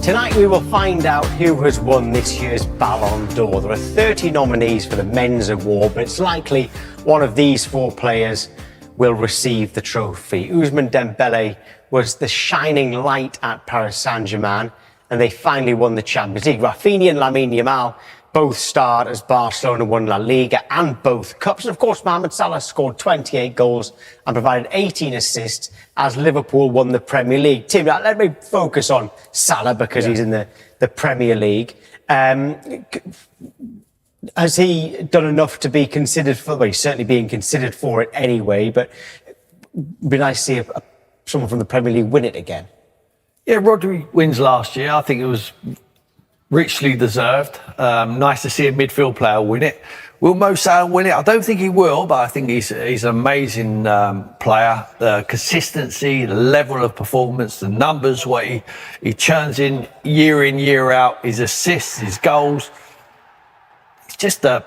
Tonight we will find out who has won this year's Ballon d'Or. There are 30 nominees for the men's award, but it's likely one of these four players will receive the trophy. Ousmane Dembele was the shining light at Paris Saint-Germain, and they finally won the Champions League. Raphinha and Lamine Yamal both starred as Barcelona won La Liga and both cups. And of course, Mohamed Salah scored 28 goals and provided 18 assists as Liverpool won the Premier League. Tim, let me focus on Salah because he's in the Premier League. Has he done enough to be considered for, well, he's certainly being considered for it anyway, but it'd be nice to see someone from the Premier League win it again. Yeah, Rodri wins last year. I think it was richly deserved. Nice to see a midfield player win it. Will Mo Salah win it? I don't think he will, but I think he's an amazing player. The consistency, the level of performance, the numbers, what he churns in, year out, his assists, his goals. It's just a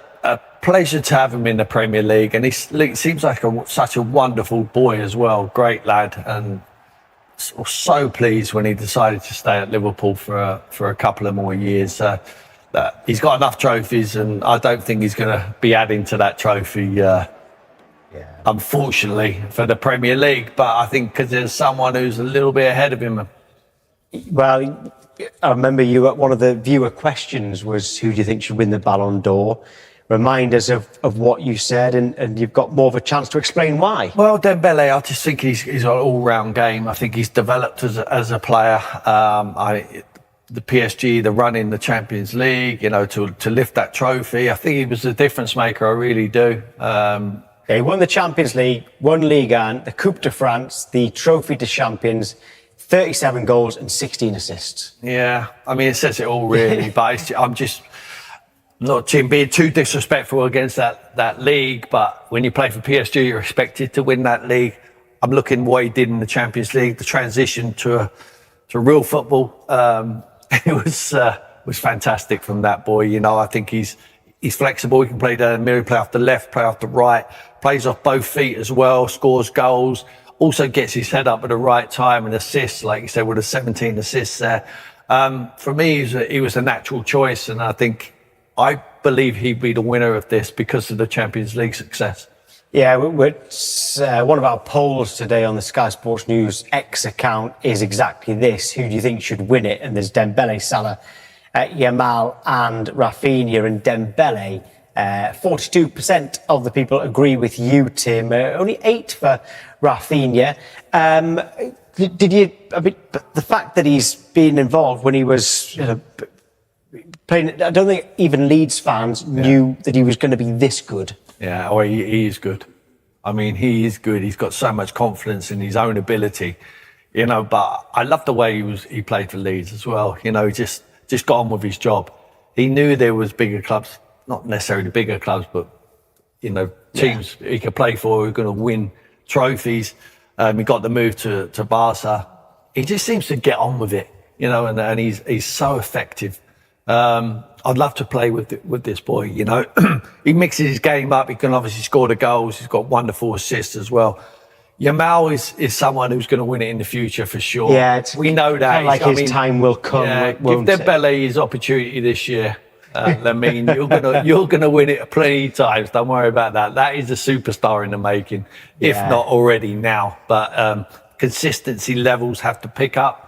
pleasure to have him in the Premier League, and he seems like such a wonderful boy as well. Great lad, and so pleased when he decided to stay at Liverpool for a couple of more years. That he's got enough trophies, and I don't think he's going to be adding to that trophy, unfortunately, for the Premier League. But I think because there's someone who's a little bit ahead of him. Well, I remember one of the viewer questions was, who do you think should win the Ballon d'Or? Remind us of what you said, and you've got more of a chance to explain why. Well, Dembele, I just think he's an all-round game. I think he's developed as a player. The PSG, the run in the Champions League, to lift that trophy. I think he was a difference maker. I really do. He won the Champions League, won Liga, the Coupe de France, the Trophy de Champions, 37 goals and 16 assists. Yeah, I mean, it says it all, really. But I'm just not being too disrespectful against that league, but when you play for PSG, you're expected to win that league. I'm looking what he did in the Champions League, the transition to real football. It was fantastic from that boy. I think he's flexible. He can play down the middle, play off the left, play off the right, plays off both feet as well, scores goals, also gets his head up at the right time and assists, like you said, with the 17 assists there. For me, he was a natural choice, and I believe he'd be the winner of this because of the Champions League success. Yeah, one of our polls today on the Sky Sports News X account is exactly this. Who do you think should win it? And there's Dembele, Salah, Yamal and Raphinha. And Dembele, 42% of the people agree with you, Tim. Only 8% for Raphinha. The fact that he's been involved when he was playing, I don't think even Leeds fans knew that he was going to be this good. Yeah, he is good. I mean, he is good. He's got so much confidence in his own ability, but I love the way he played for Leeds as well. He just got on with his job. He knew there was bigger clubs, not necessarily bigger clubs, but, teams he could play for who are going to win trophies. He got the move to Barca. He just seems to get on with it, and he's so effective. I'd love to play with this boy, He mixes his game up. He can obviously score the goals. He's got wonderful assists as well. Yamal is someone who's going to win it in the future for sure. Yeah, we know that. His time will come. Yeah, give Dembele his opportunity this year. Lamine, you're gonna win it plenty of times. Don't worry about that. That is a superstar in the making, if not already now. But consistency levels have to pick up.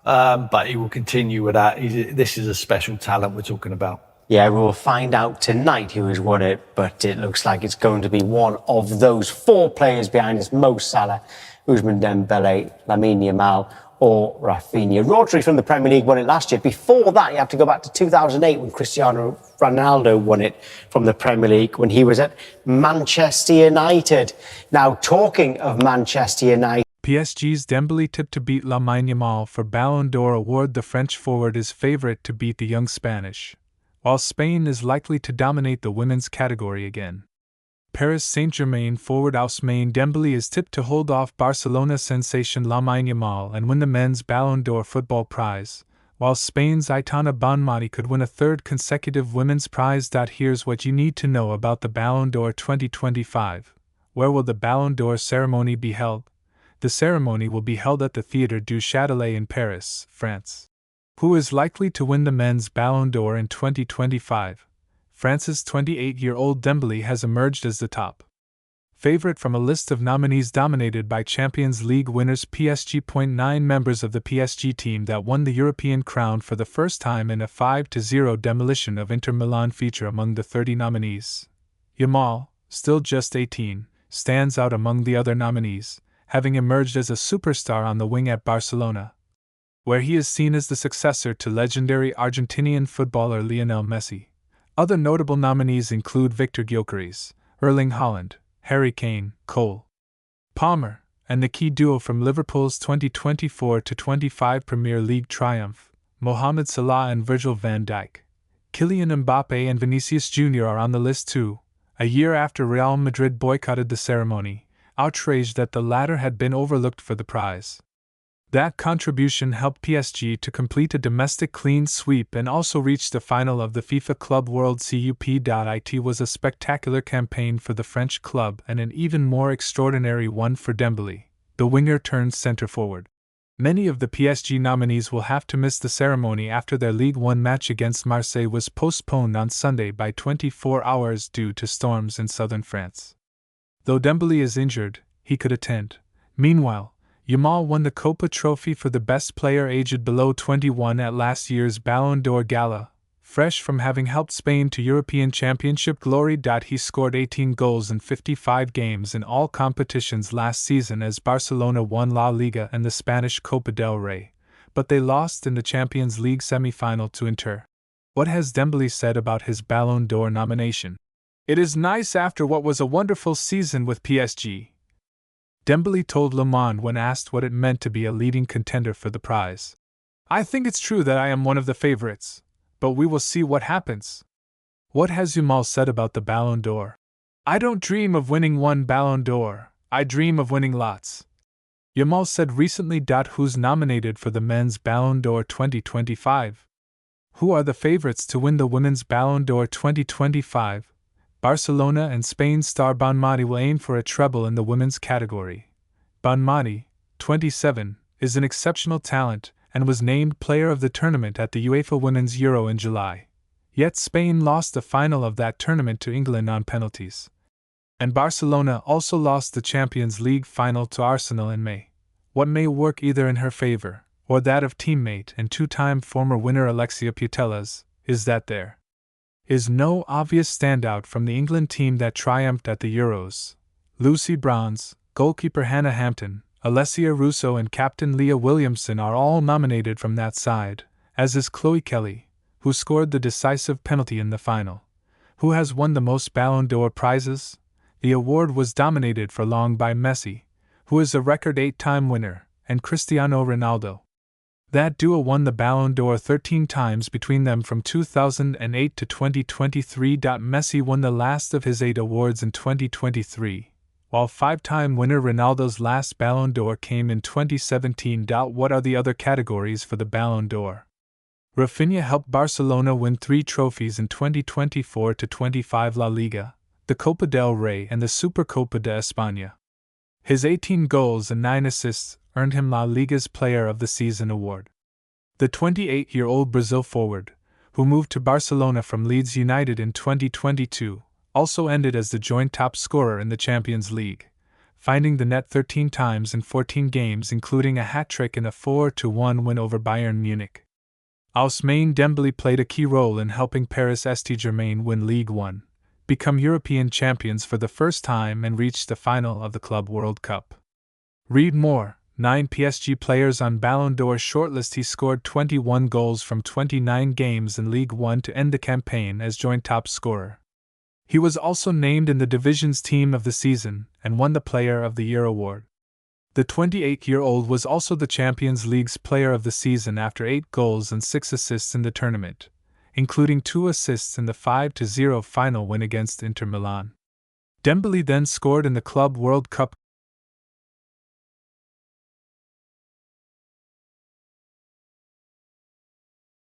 But he will continue with that. This is a special talent we're talking about. Yeah, we will find out tonight who has won it, but it looks like it's going to be one of those four players behind us: Mo Salah, Ousmane Dembele, Lamine Yamal or Raphinha. Rodri from the Premier League won it last year. Before that, you have to go back to 2008 when Cristiano Ronaldo won it from the Premier League when he was at Manchester United. Now, talking of Manchester United, PSG's Dembele tipped to beat Lamine Yamal for Ballon d'Or award. The French forward is favourite to beat the young Spanish, while Spain is likely to dominate the women's category again. Paris Saint-Germain forward Ousmane Dembele is tipped to hold off Barcelona sensation Lamine Yamal and win the men's Ballon d'Or football prize, while Spain's Aitana Bonmati could win a third consecutive women's prize. Here's what you need to know about the Ballon d'Or 2025. Where will the Ballon d'Or ceremony be held? The ceremony will be held at the Théâtre du Châtelet in Paris, France. Who is likely to win the men's Ballon d'Or in 2025? France's 28-year-old Dembele has emerged as the top favorite from a list of nominees dominated by Champions League winners PSG. 9 members of the PSG team that won the European crown for the first time in a 5-0 demolition of Inter Milan feature among the 30 nominees. Yamal, still just 18, stands out among the other nominees, having emerged as a superstar on the wing at Barcelona, where he is seen as the successor to legendary Argentinian footballer Lionel Messi. Other notable nominees include Victor Gyökeres, Erling Haaland, Harry Kane, Cole Palmer, and the key duo from Liverpool's 2024-25 Premier League triumph, Mohamed Salah and Virgil van Dijk. Kylian Mbappe and Vinicius Junior are on the list too, a year after Real Madrid boycotted the ceremony, outraged that the latter had been overlooked for the prize. That contribution helped PSG to complete a domestic clean sweep and also reach the final of the FIFA Club World Cup. It was a spectacular campaign for the French club and an even more extraordinary one for Dembele, the winger turned centre forward. Many of the PSG nominees will have to miss the ceremony after their Ligue 1 match against Marseille was postponed on Sunday by 24 hours due to storms in southern France. Though Dembele is injured, he could attend. Meanwhile, Yamal won the Copa Trophy for the best player aged below 21 at last year's Ballon d'Or gala, fresh from having helped Spain to European Championship glory. He scored 18 goals in 55 games in all competitions last season as Barcelona won La Liga and the Spanish Copa del Rey, but they lost in the Champions League semi-final to Inter. What has Dembele said about his Ballon d'Or nomination? "It is nice after what was a wonderful season with PSG." Dembele told Le Monde when asked what it meant to be a leading contender for the prize. "I think it's true that I am one of the favorites, but we will see what happens." What has Yamal said about the Ballon d'Or? "I don't dream of winning one Ballon d'Or, I dream of winning lots," Yamal said recently. Who's nominated for the men's Ballon d'Or 2025? Who are the favorites to win the women's Ballon d'Or 2025? Barcelona and Spain's star Bonmati will aim for a treble in the women's category. Bonmati, 27, is an exceptional talent and was named player of the tournament at the UEFA Women's Euro in July. Yet Spain lost the final of that tournament to England on penalties. And Barcelona also lost the Champions League final to Arsenal in May. What may work either in her favor, or that of teammate and two-time former winner Alexia Putellas, is that there is no obvious standout from the England team that triumphed at the Euros. Lucy Bronze, goalkeeper Hannah Hampton, Alessia Russo and captain Leah Williamson are all nominated from that side, as is Chloe Kelly, who scored the decisive penalty in the final. Who has won the most Ballon d'Or prizes? The award was dominated for long by Messi, who is a record 8-time winner, and Cristiano Ronaldo. That duo won the Ballon d'Or 13 times between them from 2008 to 2023. Messi won the last of his 8 awards in 2023, while 5-time winner Ronaldo's last Ballon d'Or came in 2017. What are the other categories for the Ballon d'Or? Raphinha helped Barcelona win 3 trophies in 2024-25: La Liga, the Copa del Rey and the Supercopa de España. His 18 goals and 9 assists earned him La Liga's Player of the Season award. The 28-year-old Brazil forward, who moved to Barcelona from Leeds United in 2022, also ended as the joint top scorer in the Champions League, finding the net 13 times in 14 games, including a hat-trick in a 4-1 win over Bayern Munich. Ousmane Dembele played a key role in helping Paris Saint-Germain win Ligue 1, become European champions for the first time and reach the final of the Club World Cup. Read more. 9 PSG players on Ballon d'Or shortlist. He scored 21 goals from 29 games in Ligue 1 to end the campaign as joint top scorer. He was also named in the division's Team of the Season and won the Player of the Year award. The 28-year-old was also the Champions League's Player of the Season after 8 goals and 6 assists in the tournament, including 2 assists in the 5-0 final win against Inter Milan. Dembele then scored in the Club World Cup